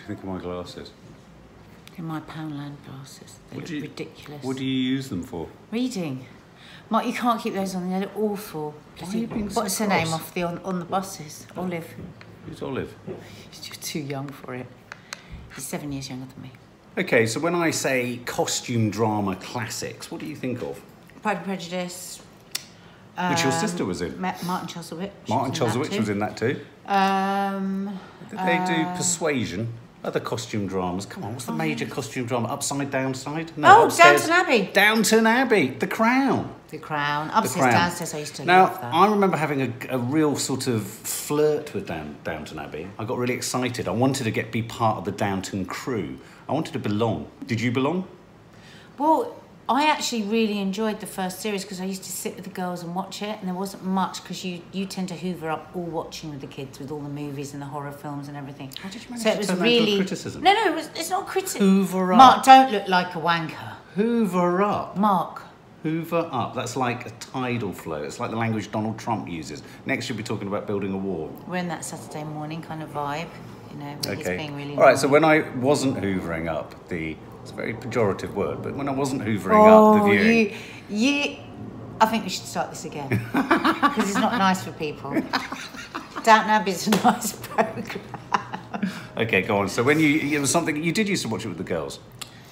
think of my glasses? In my Poundland glasses. They look ridiculous. What do you use them for? Reading. Mark, you can't keep those on. They look awful. Why are you being so What's her name off the on the buses? Olive. Who's Olive? You're too young for it. He's 7 years younger than me. Okay, so when I say costume drama classics, what do you think of? Pride and Prejudice. Which your sister was in. Martin Chuzzlewit. Martin Chuzzlewit was in that too. Did they do Persuasion? Other costume dramas. Come on, what's the major costume drama? Upside, Downside? No, upstairs. Downton Abbey. Downton Abbey. The Crown. The Crown. Upstairs, downstairs, I used to now, love that. I remember having a real sort of flirt with Downton Abbey. I got really excited. I wanted to be part of the Downton crew. I wanted to belong. Did you belong? Well, I actually really enjoyed the first series because I used to sit with the girls and watch it, and there wasn't much because you tend to hoover up all watching with the kids with all the movies and the horror films and everything. How did you manage so it to was turn really that into a criticism? No, it's not criticism. Hoover up. Mark, don't look like a wanker. Hoover up. Mark. Hoover up. That's like a tidal flow. It's like the language Donald Trump uses. Next, you'll be talking about building a wall. We're in that Saturday morning kind of vibe, you know, where he's being really all right, so when I wasn't hoovering up it's a very pejorative word, but when I wasn't hoovering up the viewing... I think we should start this again, because it's not nice for people. Downton Abbey is a nice programme. Okay, go on. So when it was something... You did used to watch it with the girls.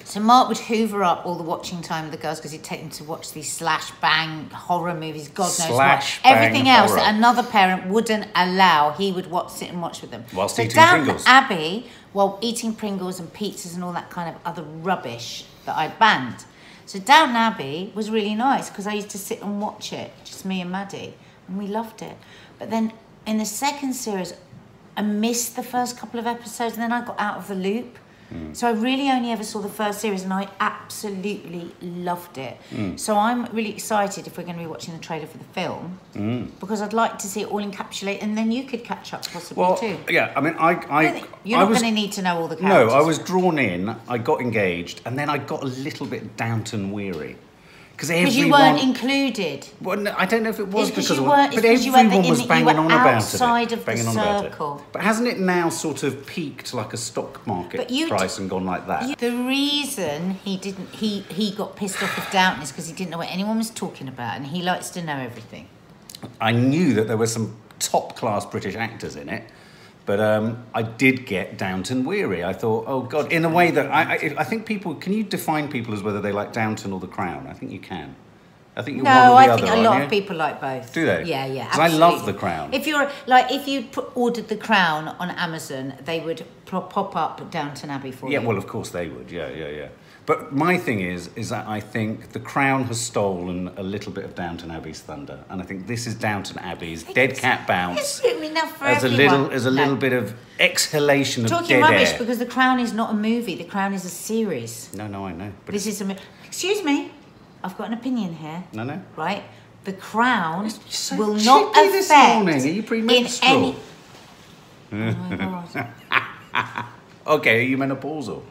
So Mark would hoover up all the watching time with the girls because he'd take them to watch these slash bang horror movies, God knows what. Everything else that another parent wouldn't allow, he would sit and watch with them. Whilst eating Pringles. Downton Abbey, while eating Pringles and pizzas and all that kind of other rubbish that I'd banned. So Downton Abbey was really nice because I used to sit and watch it, just me and Maddie, and we loved it. But then in the second series, I missed the first couple of episodes and then I got out of the loop. So I really only ever saw the first series and I absolutely loved it. So I'm really excited if we're going to be watching the trailer for the film because I'd like to see it all encapsulated and then you could catch up possibly too. Yeah, I mean, You're not going to need to know all the characters. No, I was drawn in, I got engaged, and then I got a little bit Downton weary. Because you weren't included. Well, no, I don't know if it was because everyone was banging on about it. Outside of the circle. But hasn't it now sort of peaked like a stock market price and gone like that? The reason he got pissed off with Downton is because he didn't know what anyone was talking about, and he likes to know everything. I knew that there were some top-class British actors in it, but I did get Downton weary. I thought, oh God, in a way that I think people, can you define people as whether they like Downton or The Crown? I think you can. I think you're one or the other. No, I think a lot of people like both. Do they? Yeah, because I love The Crown. If you ordered The Crown on Amazon, they would pop up Downton Abbey for you. Yeah, well, of course they would. Yeah. But my thing is that I think The Crown has stolen a little bit of Downton Abbey's thunder, and I think this is Downton Abbey's dead cat bounce. As a little bit of exhalation of dead air. Talking rubbish because The Crown is not a movie. The Crown is a series. No, I know. But this is excuse me, I've got an opinion here. No. Right, The Crown will not affect. This morning. Are you premenstrual? Oh my God. Okay, are you menopausal?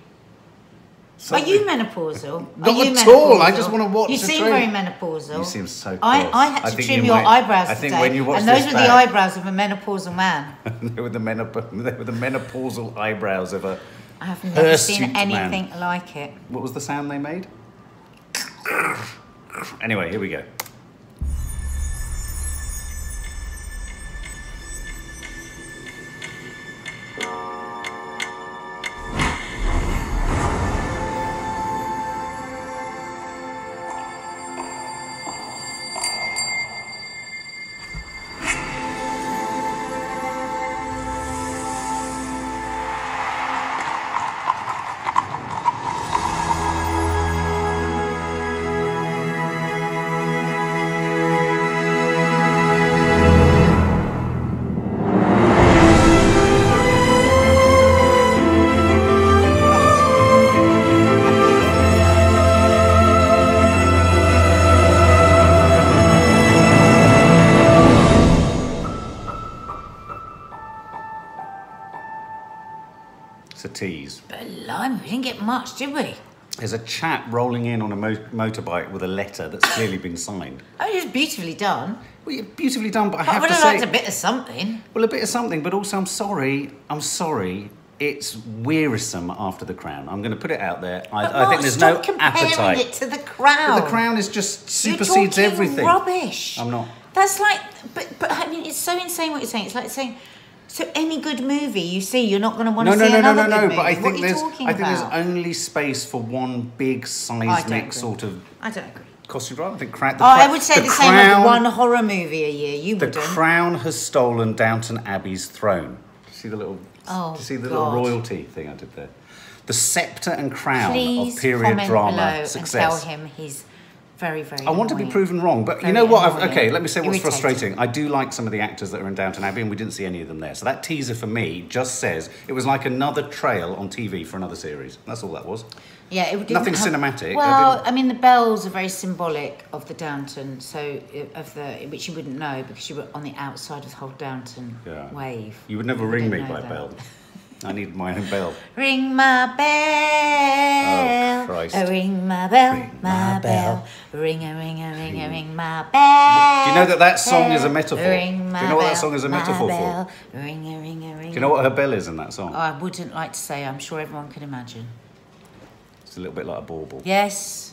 Are you menopausal? Not at all. I just want to watch. You seem very menopausal. You seem so. I had to trim your eyebrows today. I think when you watch this, and those were the eyebrows of a menopausal man. They were the menopausal eyebrows of a. I have never seen anything like it. What was the sound they made? Anyway, here we go. Tease. Blimey, we didn't get much, did we? There's a chap rolling in on a motorbike with a letter that's clearly been signed. Oh, it's beautifully done. Well, beautifully done, but I have to say... I would have liked a bit of something. Well, a bit of something, but also I'm sorry, it's wearisome after The Crown. I'm going to put it out there. But I think there's no stop comparing appetite. it to The Crown. But The Crown is just supersedes You're talking everything. Rubbish. I'm not. That's like, but I mean, it's so insane what you're saying. It's like saying, so any good movie you see, you're not going to want to see another good movie. But I What think are you talking there's about? only space for one big seismic sort of. I don't agree. Costume drama. I think I would say the same with one horror movie a year. You The wouldn't. Crown has stolen Downton Abbey's throne. See the little. Oh, do you see the God. little royalty thing I did there? The sceptre and crown Please of period comment drama below success. And tell him he's very, very I want to be annoying. proven wrong, but Very you know what? annoying. Okay, let me say what's Irritating. frustrating. I do like some of the actors that are in Downton Abbey, and we didn't see any of them there. So that teaser for me just says it was like another trail on TV for another series. That's all that was. Yeah, it didn't Nothing have- cinematic. Well, I mean, the bells are very symbolic of the Downton, so which you wouldn't know because you were on the outside of the whole Downton Yeah. wave. You would never You ring don't me know by that. bell. I need my own bell. Ring my bell. Oh, Christ. Ring my bell, Ring my my bell. Ring a ring a ring a ring my bell. Do you know that song is a metaphor? Ring my Do you know what that bell, song is a my metaphor bell. for? Ring a ring a ring. Do you know what her bell is in that song? Oh, I wouldn't like to say. I'm sure everyone can imagine. It's a little bit like a bauble. Yes.